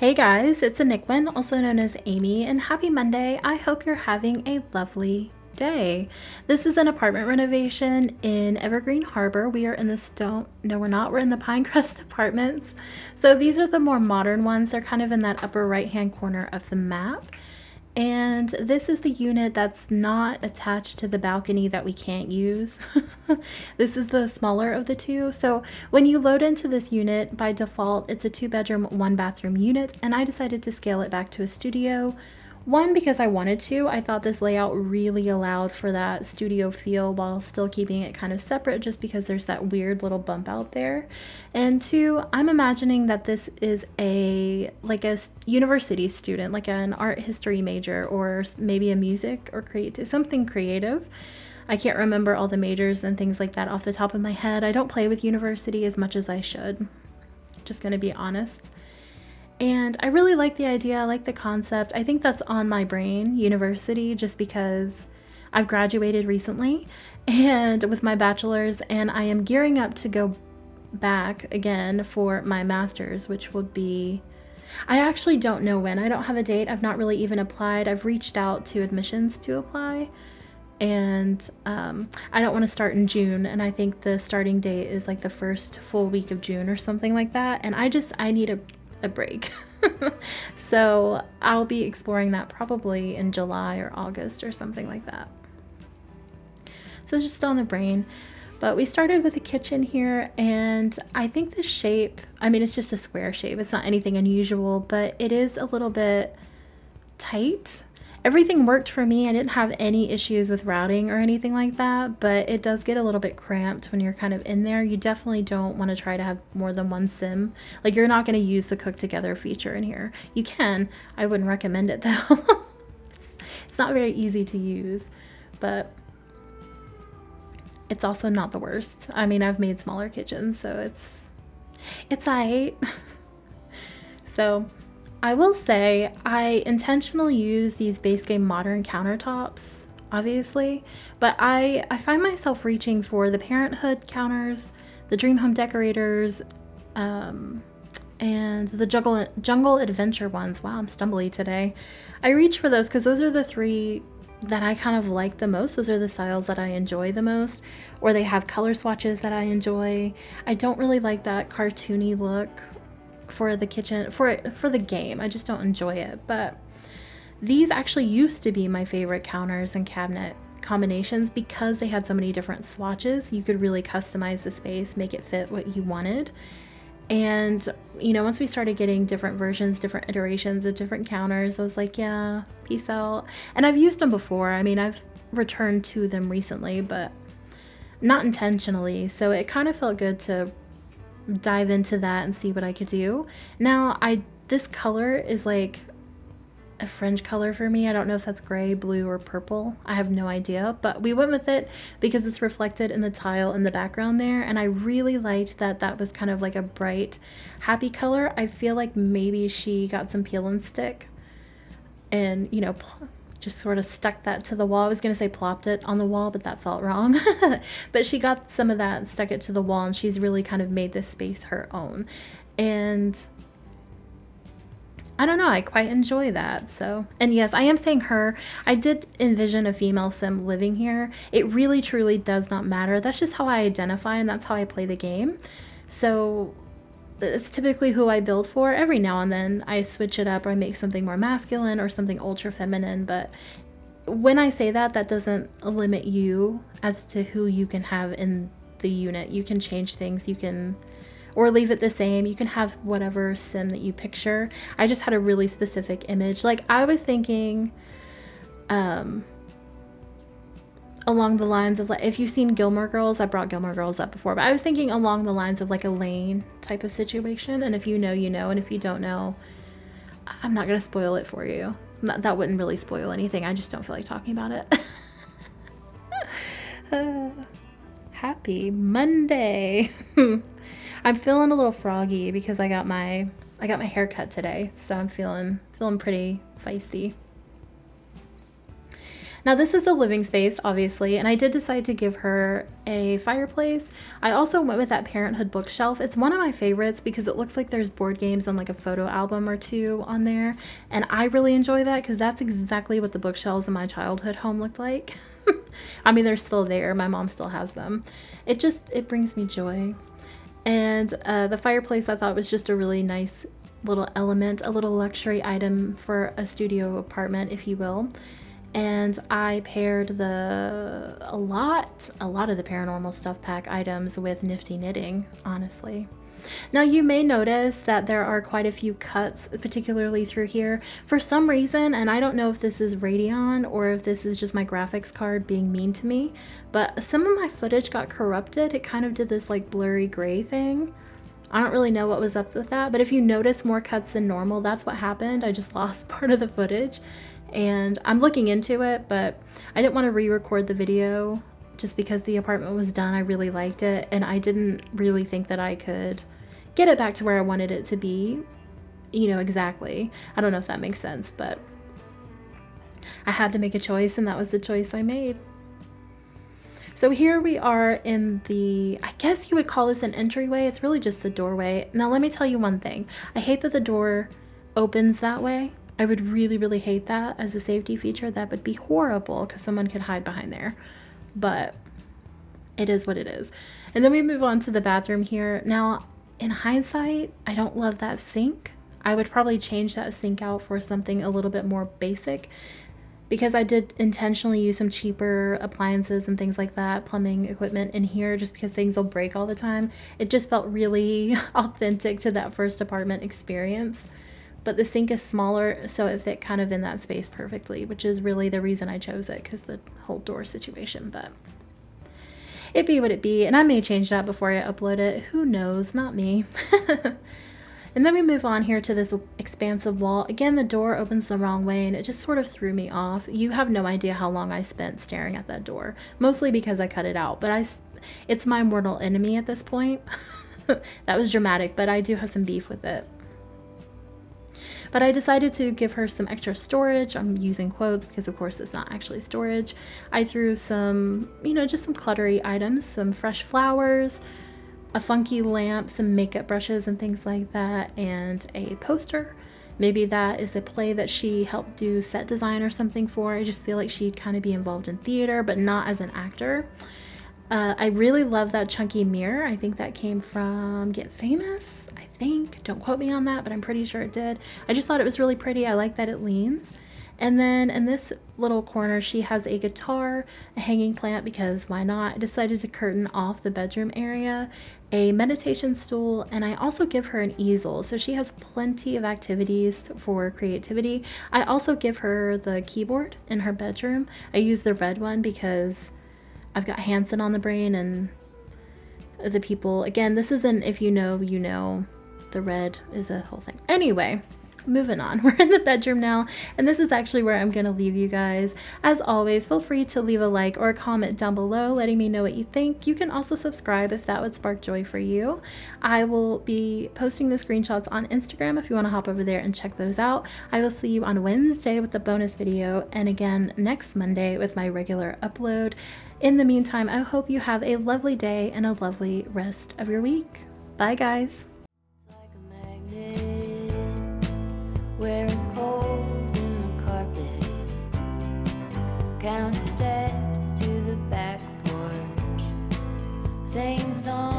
Hey guys, it's ANicWin, also known as Amy, and happy Monday. I hope you're having a lovely day. This is an apartment renovation in Evergreen Harbor. We are in the we're not, we're in the Pinecrest apartments. So these are the more modern ones. They're kind of in that upper right hand corner of the map. And this is the unit that's not attached to the balcony that we can't use. This is the smaller of the two. So when you load into this unit, by default, it's a 2-bedroom, 1-bathroom unit. And I decided to scale it back to a studio. One, because I wanted to. I thought this layout really allowed for that studio feel while still keeping it kind of separate, just because there's that weird little bump out there. And two, I'm imagining that this is a university student, like an art history major, or maybe a music or something creative. I can't remember all the majors and things like that off the top of my head. I don't play with university as much as I should. Just gonna be honest. And I really like the idea, I like the concept. I think that's on my brain, university, just because I've graduated recently and with my bachelor's, and I am gearing up to go back again for my master's, which will be, I actually don't know when. I don't have a date. I've not really even applied. I've reached out to admissions to apply, and I don't want to start in June, and I think the starting date is like the first full week of June or something like that, and I need a break. So I'll be exploring that probably in July or August or something like that. So it's just on the brain. But we started with a kitchen here, and I think the shape, I mean, it's just a square shape. It's not anything unusual, but it is a little bit tight. Everything worked for me. I didn't have any issues with routing or anything like that, but it does get a little bit cramped when you're kind of in there. You definitely don't want to try to have more than one sim. Like, you're not going to use the cook together feature in here. You can. I wouldn't recommend it though. It's not very easy to use, but it's also not the worst. I mean, I've made smaller kitchens, so it's alright. So I will say I intentionally use these base game modern countertops, obviously, but I find myself reaching for the Parenthood counters, the Dream Home Decorators, and the Jungle Adventure ones. Wow, I'm stumbly today. I reach for those because those are the three that I kind of like the most. Those are the styles that I enjoy the most, or they have color swatches that I enjoy. I don't really like that cartoony look for the kitchen, for the game. I just don't enjoy it. But these actually used to be my favorite counters and cabinet combinations because they had so many different swatches. You could really customize the space, make it fit what you wanted. And you know, once we started getting different versions, different iterations of different counters, I was like, yeah, peace out. And I've used them before. I mean, I've returned to them recently, but not intentionally. So it kind of felt good to dive into that and see what I could do. Now, this color is like a fringe color for me. I don't know if that's gray, blue, or purple. I have no idea, but we went with it because it's reflected in the tile in the background there, and I really liked that was kind of like a bright, happy color. I feel like maybe she got some peel and stick and, you know, just sort of stuck that to the wall. I was going to say plopped it on the wall, but that felt wrong. But she got some of that and stuck it to the wall, and she's really kind of made this space her own. And I don't know, I quite enjoy that. So, and yes, I am saying her. I did envision a female sim living here. It really truly does not matter. That's just how I identify, and that's how I play the game. So it's typically who I build for. Every now and then I switch it up, or I make something more masculine or something ultra feminine. But when I say that, that doesn't limit you as to who you can have in the unit. You can change things, you can, or leave it the same. You can have whatever sim that you picture. I just had a really specific image. Like, I was thinking along the lines of, like, if you've seen Gilmore Girls, I brought Gilmore Girls up before, but I was thinking along the lines of like a Lane type of situation. And if you know, you know, and if you don't know, I'm not going to spoil it for you. That wouldn't really spoil anything. I just don't feel like talking about it. Happy Monday. I'm feeling a little froggy because I got my hair cut today, so I'm feeling pretty feisty. Now this is the living space, obviously, and I did decide to give her a fireplace. I also went with that Parenthood bookshelf. It's one of my favorites because it looks like there's board games and like a photo album or two on there. And I really enjoy that because that's exactly what the bookshelves in my childhood home looked like. I mean, they're still there. My mom still has them. It brings me joy. And the fireplace I thought was just a really nice little element, a little luxury item for a studio apartment, if you will. And I paired a lot of the paranormal stuff pack items with nifty knitting, honestly. Now you may notice that there are quite a few cuts, particularly through here. For some reason, and I don't know if this is Radeon or if this is just my graphics card being mean to me, but some of my footage got corrupted. It kind of did this like blurry gray thing. I don't really know what was up with that, but if you notice more cuts than normal, that's what happened. I just lost part of the footage. And I'm looking into it, but I didn't want to re-record the video just because the apartment was done. I really liked it, and I didn't really think that I could get it back to where I wanted it to be, you know, exactly. I don't know if that makes sense, but I had to make a choice, and that was the choice I made. So here we are in I guess you would call this an entryway. It's really just the doorway. Now let me tell you one thing. I hate that the door opens that way. I would really, really hate that as a safety feature. That would be horrible because someone could hide behind there. But it is what it is. And then we move on to the bathroom here. Now, in hindsight, I don't love that sink. I would probably change that sink out for something a little bit more basic because I did intentionally use some cheaper appliances and things like that, plumbing equipment in here, just because things will break all the time. It just felt really authentic to that first apartment experience. But the sink is smaller, so it fit kind of in that space perfectly, which is really the reason I chose it, because the whole door situation. But it be what it be, and I may change that before I upload it. Who knows? Not me. And then we move on here to this expansive wall. Again, the door opens the wrong way, and it just sort of threw me off. You have no idea how long I spent staring at that door, mostly because I cut it out. But it's my mortal enemy at this point. That was dramatic, but I do have some beef with it. But I decided to give her some extra storage. I'm using quotes because of course it's not actually storage. I threw some, just some cluttery items, some fresh flowers, a funky lamp, some makeup brushes and things like that, and a poster. Maybe that is a play that she helped do set design or something for. I just feel like she'd kind of be involved in theater, but not as an actor. I really love that chunky mirror. I think that came from Get Famous, I think. Don't quote me on that, but I'm pretty sure it did. I just thought it was really pretty. I like that it leans. And then in this little corner, she has a guitar, a hanging plant, because why not? I decided to curtain off the bedroom area, a meditation stool, and I also give her an easel. So she has plenty of activities for creativity. I also give her the keyboard in her bedroom. I use the red one because I've got Hanson on the brain, and the people, again, this isn't if you know, you know, the red is a whole thing. Anyway, moving on. We're in the bedroom now, and this is actually where I'm going to leave you guys. As always, feel free to leave a like or a comment down below letting me know what you think. You can also subscribe if that would spark joy for you. I will be posting the screenshots on Instagram if you want to hop over there and check those out. I will see you on Wednesday with the bonus video, and again next Monday with my regular upload. In the meantime, I hope you have a lovely day and a lovely rest of your week. Bye, guys. Like a magnet, wearing holes in the carpet, counting steps to the back porch, same song.